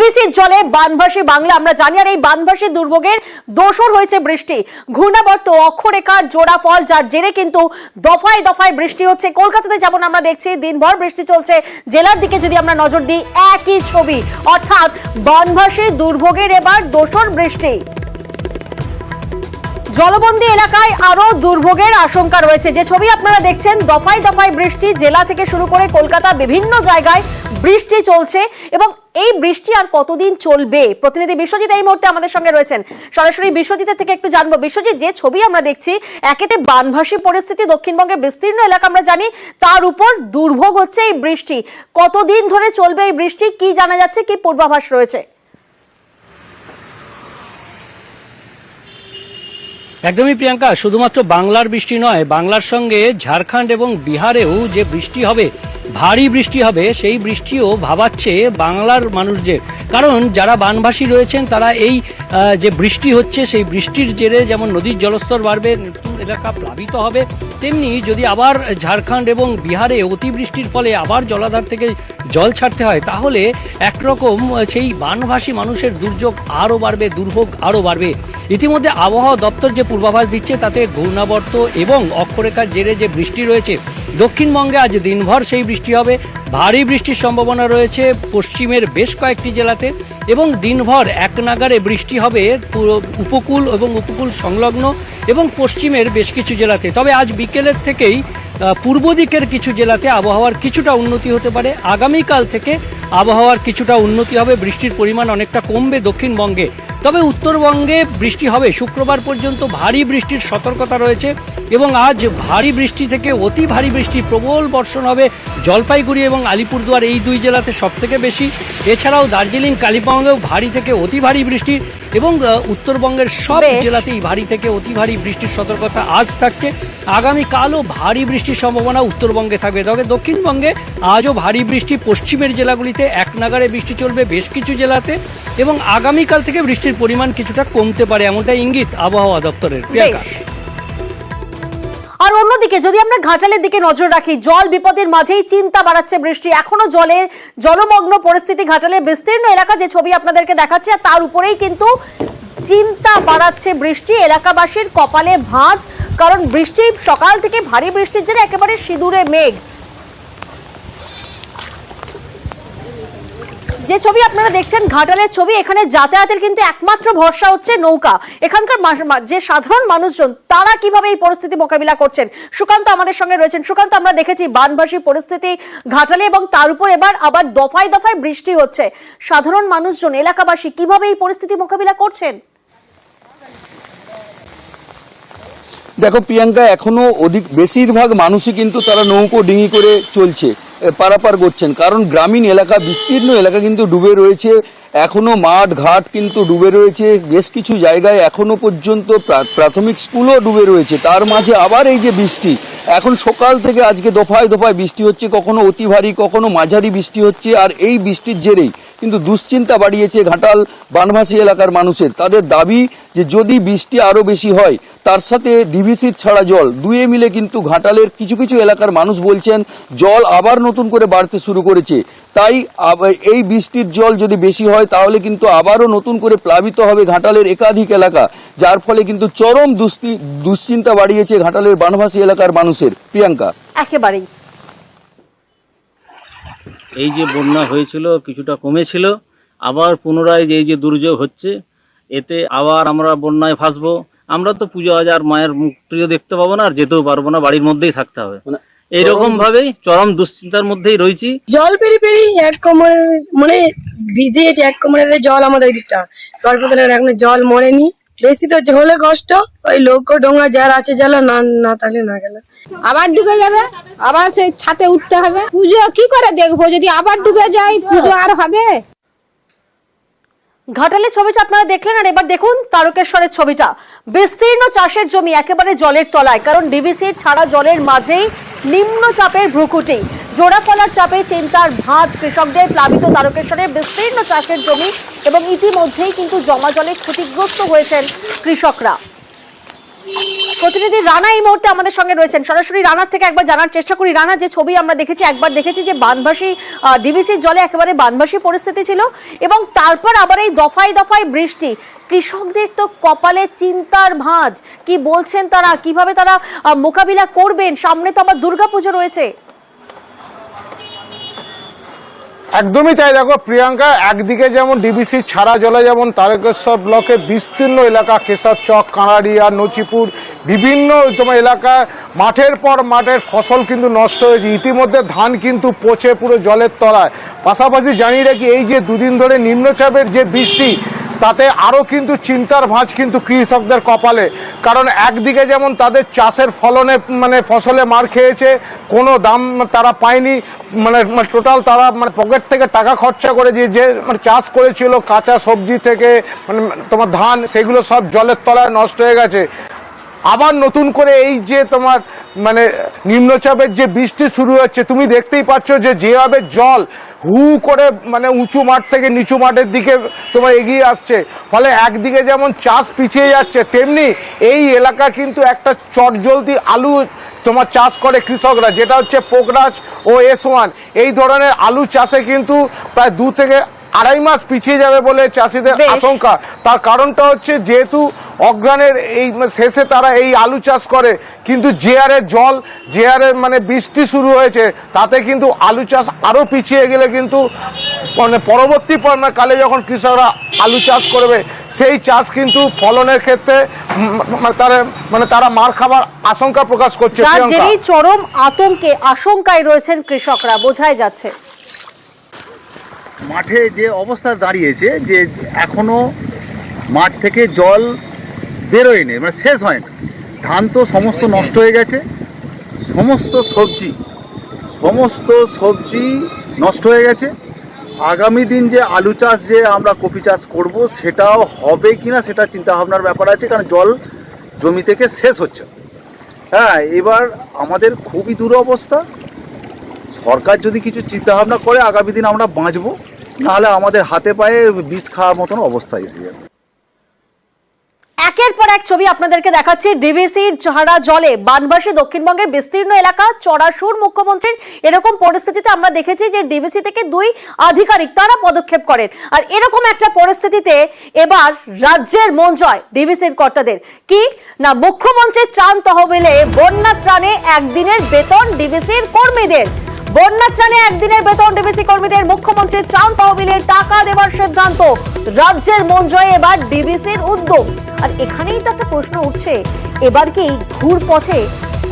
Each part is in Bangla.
ডিভিসির জলে বানভাসী বাংলা আমরা জানি। আর এই বানভাসী দুর্ভোগের দোসর হয়েছে বৃষ্টি। ঘূর্ণাবর্ত অক্ষরেখার জোড়া ফল, যার জেরে কিন্তু দফায় দফায় বৃষ্টি হচ্ছে। কলকাতাতে যেমন আমরা দেখছি দিনভর বৃষ্টি চলছে, জেলার দিকে যদি আমরা নজর দিই একই ছবি, অর্থাৎ বানভাসী দুর্ভোগের এবার দোসর বৃষ্টি। জলবন্দী এলাকায় আরো দুর্ভোগের আশঙ্কা রয়েছে। যে ছবি আপনারা দেখছেন, দফায় দফায় বৃষ্টি, জেলা থেকে শুরু করে কলকাতা বিভিন্ন জায়গায় বৃষ্টি চলছে। এবং এই বৃষ্টি আর কতদিন চলবে? প্রতিনিধি বিশ্বজিৎ এই মুহূর্তে আমাদের সঙ্গে রয়েছেন। সরাসরি বিশ্বজিতের থেকে একটু জানবো। বিশ্বজিৎ, যে ছবি আমরা দেখছি, একেতে বানভাসী পরিস্থিতি, দক্ষিণবঙ্গের বিস্তীর্ণ এলাকা আমরা জানি, তার উপর দুর্ভোগ হচ্ছে এই বৃষ্টি। কতদিন ধরে চলবে এই বৃষ্টি, কি জানা যাচ্ছে, কি পূর্বাভাস রয়েছে? একদমই প্রিয়াঙ্কা, শুধুমাত্র বাংলার বৃষ্টি নয়, বাংলার সঙ্গে ঝাড়খণ্ড এবং বিহারেও যে বৃষ্টি হবে, ভারী বৃষ্টি হবে, সেই বৃষ্টিও ভাবাচ্ছে বাংলার মানুষদের। কারণ যারা বানভাসী রয়েছেন তারা এই যে বৃষ্টি হচ্ছে, সেই বৃষ্টির জেরে যেমন নদীর জলস্তর বাড়বে, নতুন এলাকা প্লাবিত হবে, তেমনি যদি আবার ঝাড়খণ্ড এবং বিহারে অতিবৃষ্টির ফলে আবার জলাধার থেকে জল ছাড়তে হয়, তাহলে একরকম সেই বানভাসী মানুষের দুর্যোগ আরও বাড়বে, দুর্ভোগ আরও বাড়বে। ইতিমধ্যে আবহাওয়া দপ্তর যে পূর্বাভাস দিচ্ছে তাতে ঘূর্ণাবর্ত এবং অক্ষরেখার জেরে যে বৃষ্টি রয়েছে, দক্ষিণবঙ্গে আজ দিনভর সেই বৃষ্টি হবে। ভারী বৃষ্টির সম্ভাবনা রয়েছে পশ্চিমের বেশ কয়েকটি জেলাতে, এবং দিনভর এক নাগাড়ে বৃষ্টি হবে উপকূল এবং উপকূল সংলগ্ন এবং পশ্চিমের বেশ কিছু জেলাতে। তবে আজ বিকেলের থেকেই পূর্ব দিকের কিছু জেলাতে আবহাওয়ার কিছুটা উন্নতি হতে পারে। আগামীকাল থেকে আবহাওয়ার কিছুটা উন্নতি হবে, বৃষ্টির পরিমাণ অনেকটা কমবে দক্ষিণবঙ্গে। তবে উত্তরবঙ্গে বৃষ্টি হবে। শুক্রবার পর্যন্ত ভারী বৃষ্টির সতর্কতা রয়েছে, এবং আজ ভারী বৃষ্টি থেকে অতি ভারী বৃষ্টি, প্রবল বর্ষণ হবে জলপাইগুড়ি এবং আলিপুরদুয়ার, এই দুই জেলাতে সবথেকে বেশি। এছাড়াও দার্জিলিং, কালিম্পংয়েও ভারী থেকে অতি ভারী বৃষ্টি, এবং উত্তরবঙ্গের সব জেলাতেই ভারী থেকে অতি ভারী বৃষ্টির সতর্কতা আজ থাকছে। আগামীকালও ভারী বৃষ্টির সম্ভাবনা উত্তরবঙ্গে থাকবে। তবে দক্ষিণবঙ্গে আজও ভারী বৃষ্টি, পশ্চিমের জেলাগুলিতে এক নাগাড়ে বৃষ্টি চলবে বেশ কিছু জেলাতে, এবং আগামীকাল থেকে বৃষ্টির পরিমাণ কিছুটা কমতে পারে, এমনটা ইঙ্গিত আবহাওয়া দপ্তরের। আর অন্যদিকে যদি আমরা ঘাটালের দিকে নজর রাখি, জল বিপদের মাঝেই চিন্তা বাড়াচ্ছে বৃষ্টি। এখনো জলমগ্ন পরিস্থিতি ঘাটালের বিস্তীর্ণ এলাকা, যে ছবি আপনাদেরকে দেখাচ্ছে, আর তার উপরেই কিন্তু চিন্তা বাড়াচ্ছে বৃষ্টি। এলাকাবাসীর কপালে ভাঁজ, কারণ বৃষ্টি সকাল থেকে ভারী বৃষ্টির জন্য একেবারে সিঁদুরে মেঘ। যে ছবি আপনারা দেখছেন ঘাটালের ছবি, এখানে যাতায়াতের কিন্তু একমাত্র ভরসা হচ্ছে নৌকা। এখানকার যে সাধারণ মানুষজন, তারা কিভাবে এই পরিস্থিতি মোকাবিলা করছেন, সুকান্ত আমাদের সঙ্গে রয়েছেন। সুকান্ত, আমরা দেখেছি বানভাসী পরিস্থিতি ঘাটালে, এবং তার উপর এবার আবার দফায় দফায় বৃষ্টি হচ্ছে। সাধারণ মানুষজন, এলাকাবাসী কিভাবে এই পরিস্থিতি মোকাবিলা করছেন? দেখো প্রিয়াঙ্কা, এখনো বেশিরভাগ মানুষই কিন্তু তারা নৌকো ডিঙি করে চলছে, পারাপার করছেন। কারণ গ্রামীণ এলাকা, বিস্তীর্ণ এলাকা কিন্তু ডুবে রয়েছে। এখনো মাঠ ঘাট কিন্তু ডুবে রয়েছে, বেশ কিছু জায়গায় এখনো পর্যন্ত প্রাথমিক স্কুলও ডুবে রয়েছে। তার মাঝে আবার এই যে বৃষ্টি, এখন সকাল থেকে আজকে দফায় দফায় বৃষ্টি হচ্ছে, কখনো অতি ভারী কখনো মাঝারি বৃষ্টি হচ্ছে। আর এই বৃষ্টির জেরেই কিন্তু দুশ্চিন্তা বাড়িয়েছে ঘাটাল বানভাসী এলাকার মানুষের। তাদের দাবি যে যদি বৃষ্টি আরও বেশি হয়, তার সাথে ডিভিসির ছাড়া জল, দুয়ে মিলে কিন্তু ঘাটালের কিছু কিছু এলাকার মানুষ বলছেন জল আবার নতুন করে বাড়তে শুরু করেছে। তাই এই বৃষ্টির জল যদি বেশি হয়, তাহলে কিন্তু আবারও নতুন করে প্লাবিত হবে ঘাটালের একাধিক এলাকা, যার ফলে কিন্তু চরম দুশ্চিন্তা বাড়িয়েছে ঘাটালের বানভাসী এলাকার মানুষের। প্রিয়াঙ্কা, একেবারেই এই যে বন্যা হয়েছিল কিছুটা কমেছিল, আবার পুনরায় এই যে দুর্যোগ হচ্ছে, এতে আবার আমরা বন্যায় ফাঁসবো। আমরা তো পুজো আজার মায়ের মুখটিও দেখতে পাবো না, আর যেতেও পারবো না, বাড়ির মধ্যেই থাকতে হবে। এইরকম ভাবেই চরম দুশ্চিন্তার মধ্যেই রয়েছি। জল পেরি পেরি এক কোমরে মানে ভিজেছে, এক কোমরের জল আমাদের দিকটা এখন জল মরেনি। বেশি তো হলে কষ্ট, ওই লোক ডোঙা যার আছে জ্বালা, না তাহলে না গেল আবার ডুবে যাবে, আবার সেই ছাতে উঠতে হবে। পুজো কি করে দেখবো যদি আবার ডুবে যায়? পুজো আর হবে? ঘাটালের ছবিটা আপনারা দেখলেন, আর এবার দেখুন তারকেশ্বরের ছবিটা। বিস্তীর্ণ চাষের জমি একেবারে জলের তলায়, কারণ ডিভিসির ছাড়া জলের মাঝেই নিম্নচাপের ভ্রুকুটি। জোড়া ফলার চাপে চিন্তার ভাঁজ কৃষকদের। প্লাবিত তারকেশ্বরের বিস্তীর্ণ চাষের জমি, এবং ইতিমধ্যেই কিন্তু জমা জলে ক্ষতিগ্রস্ত হয়েছেন কৃষকরা। প্রতিনিধি রানা এই মুহূর্তে আমাদের সঙ্গে রয়েছেন, সরাসরি রানার থেকে একবার জানার চেষ্টা করি। রানা, যে ছবি আমরা দেখেছি, একবার দেখেছি যে বানভাসী ডিভিসির জলে একেবারে বানভাসী পরিস্থিতি ছিল, এবং তারপর আবার এই দফায় দফায় বৃষ্টি। কৃষকদের তো কপালে চিন্তার ভাঁজ। কি বলছেন তারা, কিভাবে তারা মোকাবিলা করবেন? সামনে তো আবার দুর্গাপুজো রয়েছে। একদমই তাই। দেখো প্রিয়াঙ্কা, একদিকে যেমন ডিবিসি ছাড়া জলে যেমন তারকেশ্বর ব্লকের বিস্তীর্ণ এলাকা, কেশবচক, কাঁড়ারিয়া, নচিপুর, বিভিন্ন তোমার এলাকা মাঠের পর মাঠের ফসল কিন্তু নষ্ট হয়েছে। ইতিমধ্যে ধান কিন্তু পচে পুরো জলের তলায়। পাশাপাশি জানিয়ে রাখি, এই যে দুদিন ধরে নিম্নচাপের যে বৃষ্টি, তাতে আরও কিন্তু চিন্তার ভাঁজ কিন্তু কৃষকদের কপালে। কারণ একদিকে যেমন তাদের চাষের ফলনে ফসলে মার খেয়েছে, কোনো দাম তারা পায়নি, টোটাল তারা পকেট থেকে টাকা খরচা করে যে চাষ করেছিল কাঁচা সবজি থেকে তোমার ধান, সেগুলো সব জলের তলায় নষ্ট হয়ে গেছে। আবার নতুন করে এই যে তোমার নিম্নচাপের যে বৃষ্টি শুরু হচ্ছে, তুমি দেখতেই পাচ্ছ যে যেভাবে জল হু করে উঁচু মাঠ থেকে নিচু মাঠের দিকে তোমার এগিয়ে আসছে, ফলে একদিকে যেমন চাষ পিছিয়ে যাচ্ছে, তেমনি এই এলাকা কিন্তু একটা চটজলদি আলু তোমার চাষ করে কৃষকরা, যেটা হচ্ছে পোকরাজ ও S1। এই ধরনের আলু চাষে কিন্তু প্রায় 2 থেকে আড়াই মাস পিছিয়ে যাবে বলে চাষিদের আশঙ্কা। তার কারণটা হচ্ছে, যেহেতু অগ্রাণের এই শেষে তারা এই আলু চাষ করে, কিন্তু যে হারে জল, যে হারে বৃষ্টি শুরু হয়েছে, তাতে কিন্তু আলু চাষ আরও পিছিয়ে গেলে কিন্তু পরবর্তী কালে যখন কৃষকরা আলু চাষ করবে, সেই চাষ কিন্তু ফলনের ক্ষেত্রে তারা মার খাবার আশঙ্কা প্রকাশ করছে। চরম আতঙ্কে, আশঙ্কায় রয়েছেন কৃষকরা, বোঝাই যাচ্ছে। মাঠে যে অবস্থা দাঁড়িয়েছে, যে এখনো মাঠ থেকে জল বেরোয়নি, শেষ হয় না। ধান তো সমস্ত নষ্ট হয়ে গেছে, সমস্ত সবজি নষ্ট হয়ে গেছে। আগামী দিন যে আলু চাষ, যে আমরা কপি চাষ করব, সেটাও হবে কিনা সেটা চিন্তা ভাবনার ব্যাপার আছে, কারণ জল জমি থেকে শেষ হচ্ছে। হ্যাঁ, এবার আমাদের খুবই দুরবস্থা। সরকার যদি কিছু চিন্তা ভাবনা করে, আগামী দিন আমরা বাঁচবো, নাহলে আমাদের হাতে পায়ে বিষ খাওয়ার মতন অবস্থা এসে যাবে। একের পর এক ছবি আপনাদেরকে দেখাচ্ছি। ডিভিসির ঝাড়া জলে বানভাসী দক্ষিণবঙ্গের বিস্তীর্ণ এলাকা। চড়াসুর মুখ্যমন্ত্রীর এরকম পরিস্থিতিতে আমরা দেখেছি যে ডিভিসি থেকে 2 আধিকারিক তারা পদক্ষেপ করেন, আর এরকম একটা পরিস্থিতিতে এবার রাজ্যের মন জয় ডিভিসির কর্তাদের। কি না, মুখ্যমন্ত্রীর ত্রাণ তহবিলে বন্যা ত্রাণে একদিনের বেতন ডিভিসির কর্মীদের। বন্যা ত্রাণে একদিনের বেতন ডিভিসি কর্মীদের মুখ্যমন্ত্রীর ত্রাণ তহবিলের টাকা দেওয়ার সিদ্ধান্ত। রাজ্যের মন জয়ে এবার ডিভিসির উদ্যোগ। আর এখানেই তো একটা প্রশ্ন উঠছে, এবার কি ঘুর পথে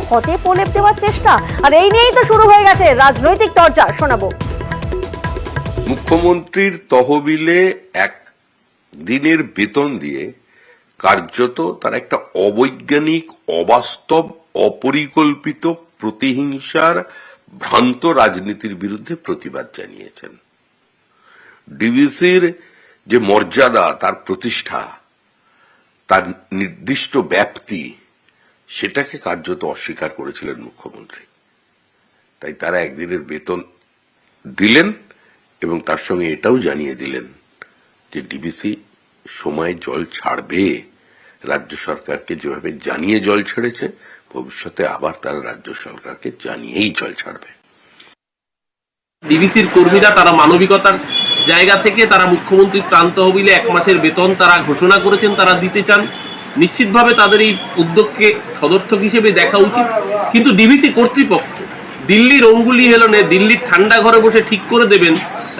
ক্ষতে প্রলেপ দেওয়ার চেষ্টা? আর এই নিয়েই তো শুরু হয়ে গেছে রাজনৈতিক চর্চা। শোনাবো। মুখ্যমন্ত্রীর তহবিলে এক দিনের বেতন দিয়ে কার্যত তার একটা অবৈজ্ঞানিক, অবাস্তব, অপরিকল্পিত, প্রতিহিংসার ভ্রান্ত রাজনীতির বিরুদ্ধে প্রতিবাদ জানিয়েছেন। ডিভিসির যে মর্যাদা, তার প্রতিষ্ঠা, তার নির্দিষ্ট ব্যাপ্তি, সেটাকে কার্যত অস্বীকার করেছিলেন মুখ্যমন্ত্রী। তাই তারা একদিনের বেতন দিলেন এবং তার সঙ্গে এটাও জানিয়ে দিলেন যে ডিভিসি সময় জল ছাড়বে। রাজ্য সরকারকে যেভাবে জানিয়ে জল ছেড়েছে, ভবিষ্যতে আবার তারা রাজ্য সরকারকে জানিয়েই জল ছাড়বে। ডিভিসির কর্মীরা তারা মানবিকতার জায়গা থেকে তারা মুখ্যমন্ত্রীর ত্রাণ তহবিলে 1 মাসের বেতন তারা ঘোষণা করেছেন, তারা দিতে চান। নিশ্চিতভাবে তাদের এই উদ্যোগকে সদর্থক হিসেবে দেখা উচিত। কিন্তু ডিভিসি কর্তৃপক্ষ দিল্লির অঙ্গুলি হেলনে দিল্লির ঠান্ডা ঘরে বসে ঠিক করে দেবেন,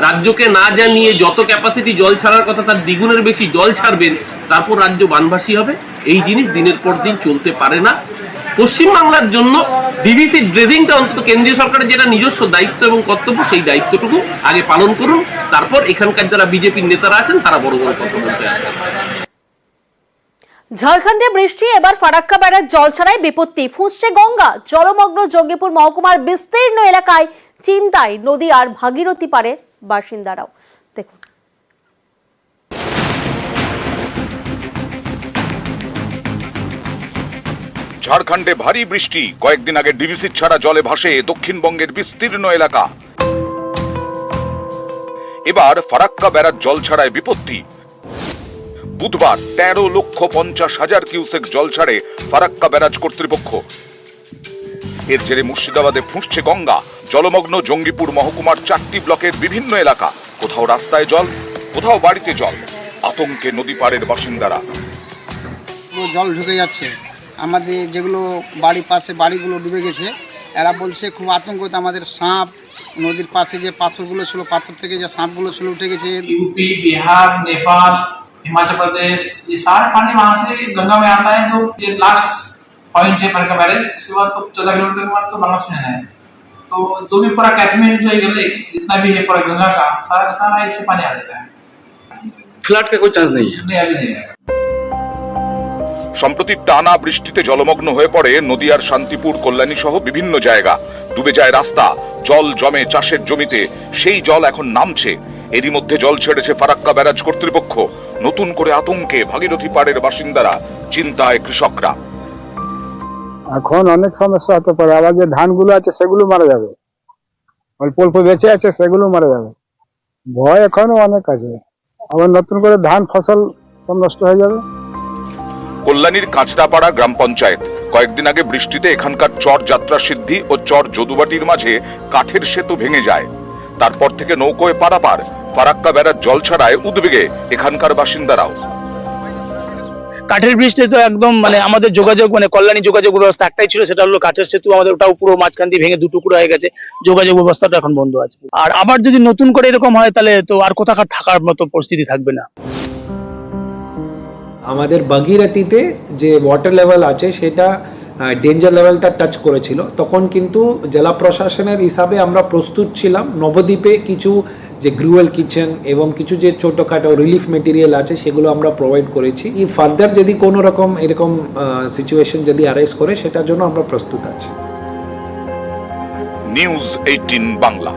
রাজ্যকে না জানিয়ে যত ক্যাপাসিটি জল ছাড়ার কথা তার দ্বিগুণের বেশি জল ছাড়বেন, তারপর রাজ্য বানভাসী হবে। এই জিনিস দিনের পর দিন চলতে পারে না। পশ্চিমবাংলার জন্য ডিভিসি ড্রেজিংটা অন্তত কেন্দ্রীয় সরকারের যেটা নিজস্ব দায়িত্ব এবং কর্তব্য, সেই দায়িত্বটুকু আগে পালন করুন। তারপর এখানকার যারা বিজেপির নেতারা আছেন তারা বড় বড় কথা বলতে আসেন। ঝাড়খণ্ডে বৃষ্টি, এবার ফারাক্কা ব্যারাজ জল ছাড়াই বিপত্তি। ফুঁসছে গঙ্গা। জলমগ্ন জঙ্গিপুর মহকুমার বিস্তীর্ণ এলাকায় চিন্তায় নদী আর ভাগীরথী পাড়ের বাসিন্দারাও। দেখুন। ঝাড়খণ্ডে ভারী বৃষ্টি, কয়েকদিন আগে ডিভিসি ছাড়া জলে ভাসে দক্ষিণবঙ্গের বিস্তীর্ণ এলাকা। এবার ফারাক্কা ব্যারাজ জল ছাড়ায় বিপত্তি। বুধবার 13,50,000 কিউসেক জল ছাড়ে ফারাক্কা ব্যারাজ কর্তৃপক্ষ। এর জেরে মুর্শিদাবাদে ফুঁসছে গঙ্গা। জলমগ্ন জঙ্গিপুর মহকুমার 4টি ব্লকের বিভিন্ন এলাকা, কোথাও রাস্তায় জল, কোথাও বাড়িতে জল। আতঙ্কে নদী পাড়ের বাসিন্দারা। জল ঢুকে যাচ্ছে, আমাদের যেগুলো বাড়ির পাশে বাড়িগুলো ডুবে গেছে, এরা বলছে খুব আতঙ্কতে, আমাদের সাপ, নদীর পাশে যে পাথরগুলো ছিল, পাথর থেকে যে সাপগুলো ছিল উঠে গেছে। यूपी, बिहार, नेपाल, हिमाचल प्रदेश, ये सारा पानी वहाँ से गंगा में आता है। तो ये लास्ट पॉइंट है फरक्का बैरेज, इसके बाद तो 14 किलोमीटर के बाद तो बांग्लादेश में है। तो जो भी पूरा कैचमेंट जो है, जितना भी है पूरा गंगा का सारा इससे पानी आ जाता है। फ्लड का कोई चांस नहीं है? नहीं, अभी नहीं है। সম্প্রতি টানা বৃষ্টিতে জলমগ্ন হয়ে পড়ে নদিয়ার শান্তিপুর, কল্যাণী সহ বিভিন্ন জায়গা। ডুবে যায় রাস্তা, জল জমে চাষের জমিতে, সেই জল এখন নামছে। এরই মধ্যে জল ছেড়েছে ফারাক্কা ব্যারাজ কর্তৃপক্ষ। নতুন করে আতঙ্কে ভাগীরথী পাড়ের বাসিন্দারা, চিন্তায় কৃষকরা। এখন অনেক সমস্যা হতে পারে, আবার যে ধানগুলো আছে সেগুলো মারা যাবে, অল্প অল্প বেঁচে আছে সেগুলো মারা যাবে। ভয় এখনো অনেক আছে, আবার নতুন করে ধান ফসল সব নষ্ট হয়ে যাবে। কল্যাণীর কাঁচরাপাড়া গ্রাম পঞ্চায়েত। কয়েকদিন আগে বৃষ্টিতে এখানকার চর যাত্রা সিদ্ধি ও চর যদুবাটির মাঝে কাঠের সেতু ভেঙে যায়। তারপর থেকে নৌকোয় পারাপার। ফারাক্কা ব্যারাজ জল ছাড়ায় উদ্বেগে এখানকার বাসিন্দারাও। কাঠের ব্রিজে তো একদম আমাদের যোগাযোগ কল্যাণী যোগাযোগ ব্যবস্থা একটাই ছিল, সেটা হলো কাঠের সেতু। আমাদের ওটাও পুরো মাঝখান দিয়ে ভেঙে 2 টুকরো হয়ে গেছে, যোগাযোগ ব্যবস্থাটা এখন বন্ধ আছে। আর আবার যদি নতুন করে এরকম হয় তাহলে তো আর কোথাকার থাকার মতো পরিস্থিতি থাকবে না। আমাদের ভাগীরথীতে যে ওয়াটার লেভেল আছে সেটা ডেঞ্জার লেভেলটা টাচ করেছিল, তখন কিন্তু জেলা প্রশাসনের হিসাবে আমরা প্রস্তুত ছিলাম। নবদ্বীপে কিছু যে গ্রুয়েল কিচেন এবং কিছু যে ছোটোখাটো রিলিফ মেটেরিয়াল আছে সেগুলো আমরা প্রোভাইড করেছি। ফার্দার যদি কোনো রকম এরকম সিচুয়েশন যদি অ্যারাইজ করে, সেটার জন্য আমরা প্রস্তুত আছি। নিউজ 18 বাংলা।